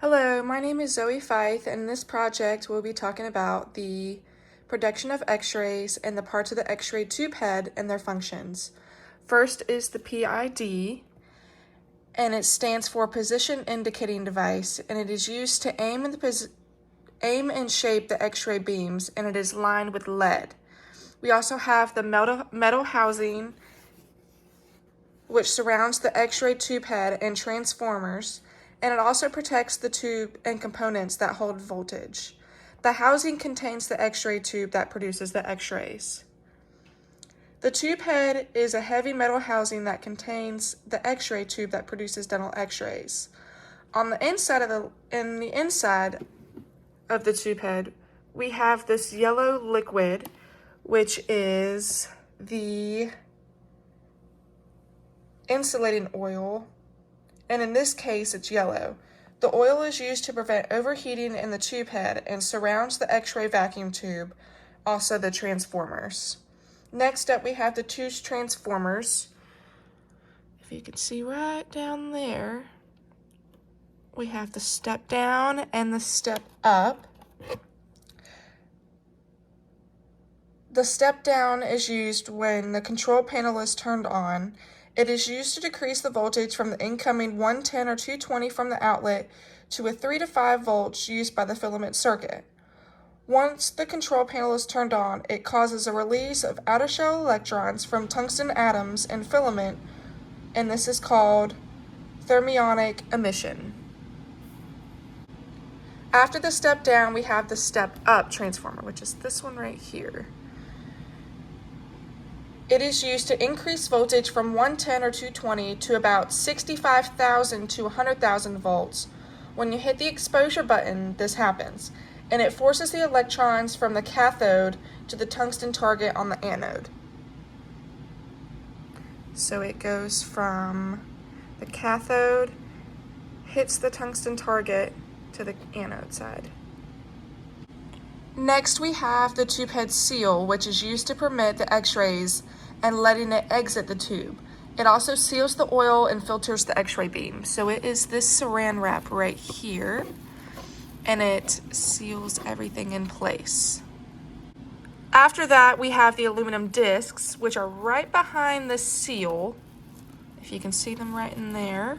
Hello, my name is Zoe Fife, and in this project we'll be talking about the production of x-rays and the parts of the x-ray tube head and their functions. First is the PID, and it stands for Position Indicating Device, and it is used to aim and shape the x-ray beams, and it is lined with lead. We also have the metal housing, which surrounds the x-ray tube head and transformers, and it also protects the tube and components that hold voltage. The housing contains the x-ray tube that produces the x-rays. The tube head is a heavy metal housing that contains the x-ray tube that produces dental x-rays. On the inside of the tube head, we have this yellow liquid, which is the insulating oil, and in this case it's yellow. The oil is used to prevent overheating in the tube head and surrounds the x-ray vacuum tube, also the transformers. Next up we have the two transformers. If you can see right down there, we have the step down and the step up. The step down is used when the control panel is turned on. It is used to decrease the voltage from the incoming 110 or 220 from the outlet to a 3 to 5 volts used by the filament circuit. Once the control panel is turned on, it causes a release of outer shell electrons from tungsten atoms and filament, and this is called thermionic emission. After the step down, we have the step up transformer, which is this one right here. It is used to increase voltage from 110 or 220 to about 65,000 to 100,000 volts. When you hit the exposure button, this happens, and it forces the electrons from the cathode to the tungsten target on the anode. So it goes from the cathode, hits the tungsten target to the anode side. Next, we have the tube head seal, which is used to permit the x-rays and letting it exit the tube. It also seals the oil and filters the x-ray beam. So it is this saran wrap right here, and it seals everything in place. After that, we have the aluminum discs, which are right behind the seal, if you can see them right in there.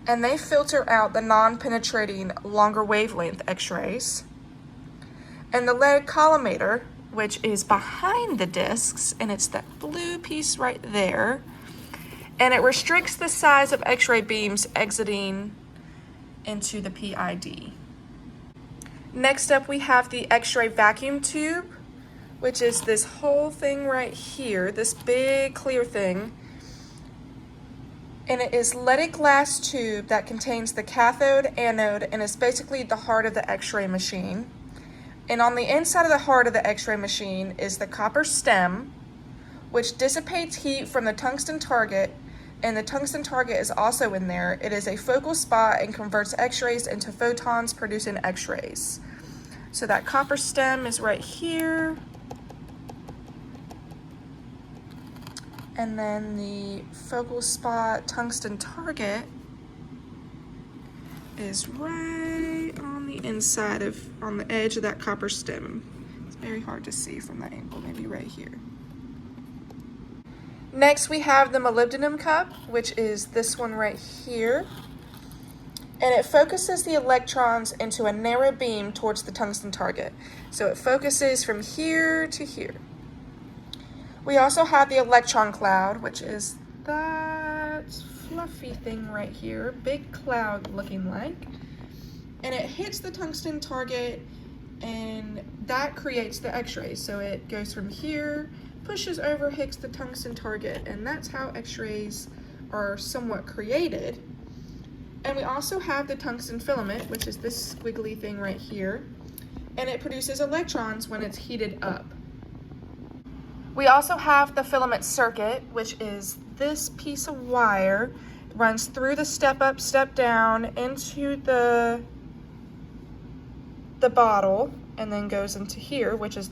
And they filter out the non-penetrating longer wavelength x-rays. And the lead collimator, which is behind the discs, and it's that blue piece right there, and it restricts the size of x-ray beams exiting into the PID. Next up, we have the x-ray vacuum tube, which is this whole thing right here, this big clear thing. And it is leaded glass tube that contains the cathode, anode, and is basically the heart of the x-ray machine. And on the inside of the heart of the x-ray machine is the copper stem, which dissipates heat from the tungsten target, and the tungsten target is also in there. It is a focal spot and converts x-rays into photons, producing x-rays. So that copper stem is right here. And then the focal spot tungsten target is right on the inside on the edge of that copper stem. It's very hard to see from that angle, maybe right here. Next, we have the molybdenum cup, which is this one right here. And it focuses the electrons into a narrow beam towards the tungsten target. So it focuses from here to here. We also have the electron cloud, which is that fluffy thing right here, big cloud looking like. And it hits the tungsten target, and that creates the x-rays. So it goes from here, pushes over, hits the tungsten target, and that's how x-rays are somewhat created. And we also have the tungsten filament, which is this squiggly thing right here, and it produces electrons when it's heated up. We also have the filament circuit, which is this piece of wire. It runs through the step up, step down into the bottle, and then goes into here, which is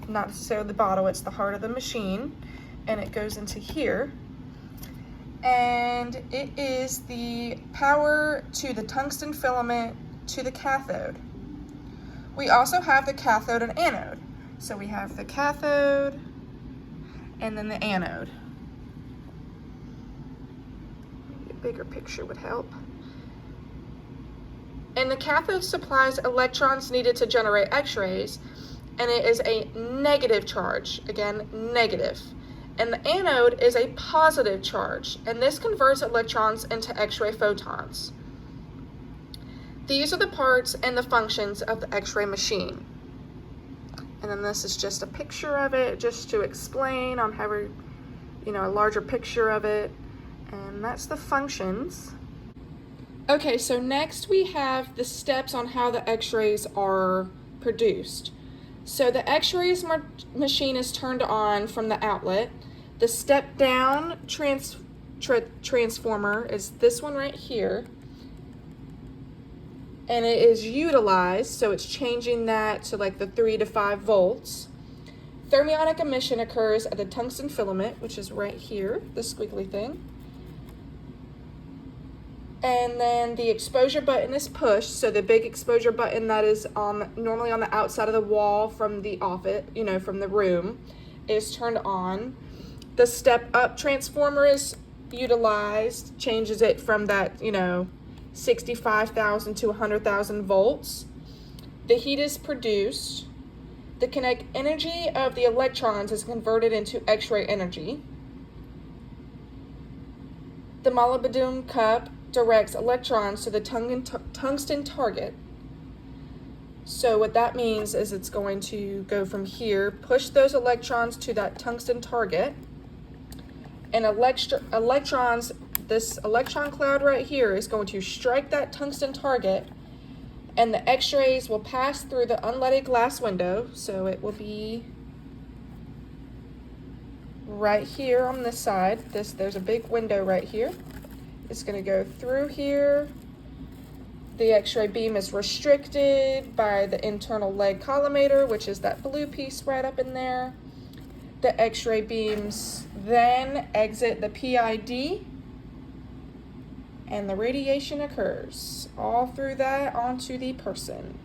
not necessarily the bottle, it's the heart of the machine, and it goes into here. and it is the power to the tungsten filament to the cathode. We also have the cathode and anode. So we have the cathode and then the anode. Maybe a bigger picture would help. And the cathode supplies electrons needed to generate X-rays, and it is a negative charge, again, negative. And the anode is a positive charge, and this converts electrons into X-ray photons. These are the parts and the functions of the X-ray machine. And then this is just a picture of it, just to explain on how a larger picture of it. And that's the functions. Okay, so next we have the steps on how the X-rays are produced. So the X-rays machine is turned on from the outlet. The step down transformer is this one right here. And it is utilized, so it's changing that to like the 3 to 5 volts. Thermionic emission occurs at the tungsten filament, which is right here, the squiggly thing. And then the exposure button is pushed, so the big exposure button that is normally on the outside of the wall from the office, from the room, is turned on. The step up transformer is utilized, changes it from that, 65,000 to 100,000 volts. The heat is produced. The kinetic energy of the electrons is converted into X-ray energy. The molybdenum cup directs electrons to the tungsten target. So what that means is it's going to go from here, push those electrons to that tungsten target, and electrons, this electron cloud right here is going to strike that tungsten target, and the X-rays will pass through the unleaded glass window. So it will be right here on this side. There's a big window right here. It's going to go through here. The X-ray beam is restricted by the internal leg collimator, which is that blue piece right up in there. The X-ray beams then exit the PID, and the radiation occurs all through that onto the person.